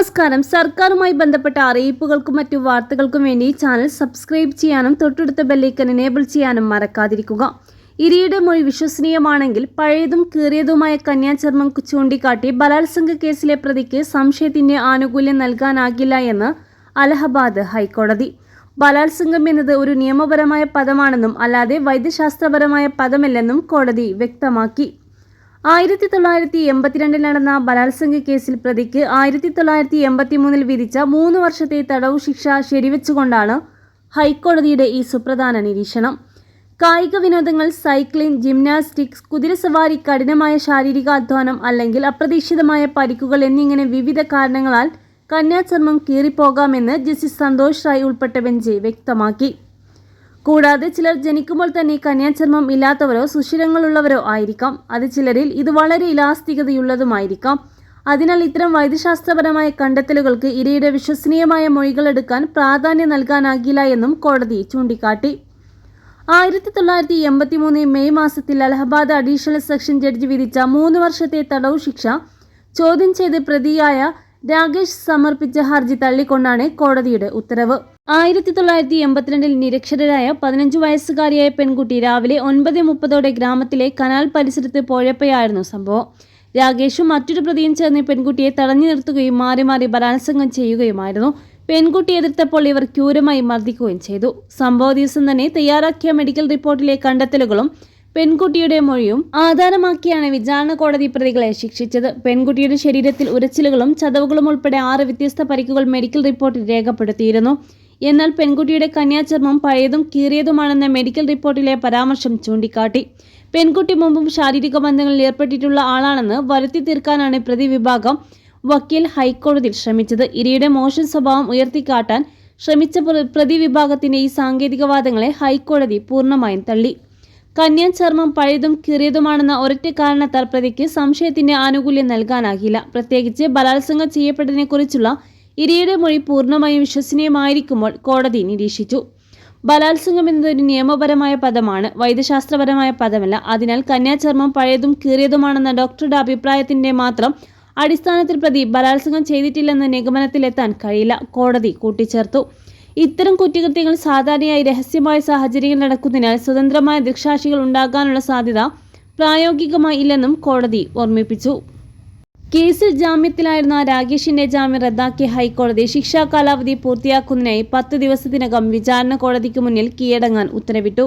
നമസ്കാരം. സർക്കാരുമായി ബന്ധപ്പെട്ട അറിയിപ്പുകൾക്കും മറ്റു വാർത്തകൾക്കും വേണ്ടി ചാനൽ സബ്സ്ക്രൈബ് ചെയ്യാനും തൊട്ടടുത്ത ബെല്ലൈക്കൺ എനേബിൾ ചെയ്യാനും മറക്കാതിരിക്കുക. ഇരയുടെ മൊഴി വിശ്വസനീയമാണെങ്കിൽ പഴയതും കീറിയതുമായ കന്യാചർമ്മം ചൂണ്ടിക്കാട്ടി ബലാത്സംഗ കേസിലെ പ്രതിക്ക് സംശയത്തിന്റെ ആനുകൂല്യം നൽകാനാകില്ല എന്ന് അലഹബാദ് ഹൈക്കോടതി. ബലാത്സംഗം എന്നത് ഒരു നിയമപരമായ പദമാണെന്നും അല്ലാതെ വൈദ്യശാസ്ത്രപരമായ പദമല്ലെന്നും കോടതി വ്യക്തമാക്കി. 1982 നടന്ന ബലാത്സംഗ കേസിൽ പ്രതിക്ക് 1983 വിധിച്ച 3 വർഷത്തെ തടവു ശിക്ഷ ശരിവെച്ചുകൊണ്ടാണ് ഹൈക്കോടതിയുടെ ഈ സുപ്രധാന നിരീക്ഷണം. കായിക വിനോദങ്ങൾ, സൈക്ലിംഗ്, ജിംനാസ്റ്റിക്സ്, കുതിരസവാരി, കഠിനമായ ശാരീരികാധ്വാനം അല്ലെങ്കിൽ അപ്രതീക്ഷിതമായ പരിക്കുകൾ എന്നിങ്ങനെ വിവിധ കാരണങ്ങളാൽ കന്യാചർമ്മം കീറിപ്പോകാമെന്ന് ജസ്റ്റിസ് സന്തോഷ് റായ് ഉൾപ്പെട്ട ബെഞ്ച് വ്യക്തമാക്കി. കൂടാതെ ചിലർ ജനിക്കുമ്പോൾ തന്നെ കന്യാചർമ്മം ഇല്ലാത്തവരോ സുഷിരങ്ങളുള്ളവരോ ആയിരിക്കാം. അത് ചിലരിൽ ഇത് വളരെ ഇലാസ്തികതയുള്ളതുമായിരിക്കാം. അതിനാൽ ഇത്തരം വൈദ്യശാസ്ത്രപരമായ കണ്ടെത്തലുകൾക്ക് ഇരയുടെ വിശ്വസനീയമായ മൊഴികളെടുക്കാൻ പ്രാധാന്യം നൽകാനാകില്ല എന്നും കോടതി ചൂണ്ടിക്കാട്ടി. 1983 മെയ് മാസത്തിൽ അലഹബാദ് അഡീഷണൽ സെഷൻ ജഡ്ജി വിധിച്ച 3 വർഷത്തെ തടവു ശിക്ഷ ചോദ്യം ചെയ്ത് പ്രതിയായ രാകേഷ് സമർപ്പിച്ച ഹർജി തള്ളിക്കൊണ്ടാണ് കോടതിയുടെ ഉത്തരവ്. 1982 നിരക്ഷരരായ 15 വയസ്സുകാരിയായ പെൺകുട്ടി രാവിലെ 9:30 ഗ്രാമത്തിലെ കനാൽ പരിസരത്ത് പോയപ്പോഴായിരുന്നു സംഭവം. രാകേഷും മറ്റൊരു പ്രതിയും ചേർന്ന് പെൺകുട്ടിയെ തടഞ്ഞു നിർത്തുകയും മാറി മാറി ബലാത്സംഗം ചെയ്യുകയുമായിരുന്നു. പെൺകുട്ടി എതിർത്തപ്പോൾ ഇവർ ക്രൂരമായി മർദ്ദിക്കുകയും ചെയ്തു. സംഭവ ദിവസം തന്നെ തയ്യാറാക്കിയ മെഡിക്കൽ റിപ്പോർട്ടിലെ കണ്ടെത്തലുകളും പെൺകുട്ടിയുടെ മൊഴിയും ആധാരമാക്കിയാണ് വിചാരണ കോടതി പ്രതികളെ ശിക്ഷിച്ചത്. പെൺകുട്ടിയുടെ ശരീരത്തിൽ ഉരച്ചിലുകളും ചതവുകളും ഉൾപ്പെടെ 6 വ്യത്യസ്ത പരിക്കുകൾ മെഡിക്കൽ റിപ്പോർട്ടിൽ രേഖപ്പെടുത്തിയിരുന്നു. എന്നാൽ പെൺകുട്ടിയുടെ കന്യാചർമ്മം പഴയതും കീറിയതുമാണെന്ന മെഡിക്കൽ റിപ്പോർട്ടിലെ പരാമർശം ചൂണ്ടിക്കാട്ടി. പെൺകുട്ടി മുമ്പും ശാരീരിക ബന്ധങ്ങളിൽ ഏർപ്പെട്ടിട്ടുള്ള ആളാണെന്ന് വരുത്തി തീർക്കാനാണ് പ്രതിവിഭാഗം വക്കീൽ ഹൈക്കോടതിയിൽ ശ്രമിച്ചത്. ഇരയുടെ മോശം സ്വഭാവം ഉയർത്തിക്കാട്ടാൻ ശ്രമിച്ച പ്രതിവിഭാഗത്തിന്റെ ഈ സാങ്കേതിക വാദങ്ങളെ ഹൈക്കോടതി പൂർണ്ണമായും തള്ളി. കന്യാചർമ്മം പഴയതും കീറിയതുമാണെന്ന ഒരൊറ്റ കാരണത്താൽ പ്രതിക്ക് സംശയത്തിന്റെ ആനുകൂല്യം നൽകാനാകില്ല. പ്രത്യേകിച്ച് ബലാത്സംഗം ചെയ്യപ്പെട്ടതിനെക്കുറിച്ചുള്ള ഇരയുടെ മൊഴി പൂർണ്ണമായും വിശ്വസനീയമായിരിക്കുമ്പോൾ കോടതി നിരീക്ഷിച്ചു. ബലാത്സംഗം എന്നത് ഒരു നിയമപരമായ പദമാണ്, വൈദ്യശാസ്ത്രപരമായ പദമല്ല. അതിനാൽ കന്യാചർമ്മം പഴയതും കീറിയതുമാണെന്ന ഡോക്ടറുടെ അഭിപ്രായത്തിന്റെ മാത്രം അടിസ്ഥാനത്തിൽ പ്രതി ബലാത്സംഗം ചെയ്തിട്ടില്ലെന്ന നിഗമനത്തിലെത്താൻ കഴിയില്ല, കോടതി കൂട്ടിച്ചേർത്തു. ഇത്തരം കുറ്റകൃത്യങ്ങൾ സാധാരണയായി രഹസ്യമായ സാഹചര്യങ്ങൾ നടക്കുന്നതിനാൽ സ്വതന്ത്രമായ ദൃക്സാക്ഷികൾ ഉണ്ടാകാനുള്ള സാധ്യത പ്രായോഗികമായി ഇല്ലെന്നും കോടതി ഓർമ്മിപ്പിച്ചു. കേസിൽ ജാമ്യത്തിലായിരുന്ന രാകേഷിന്റെ ജാമ്യം റദ്ദാക്കിയ ഹൈക്കോടതി ശിക്ഷാ കാലാവധി പൂർത്തിയാക്കുന്നതിനായി 10 ദിവസത്തിനകം വിചാരണ കോടതിക്ക് മുന്നിൽ കീഴടങ്ങാൻ ഉത്തരവിട്ടു.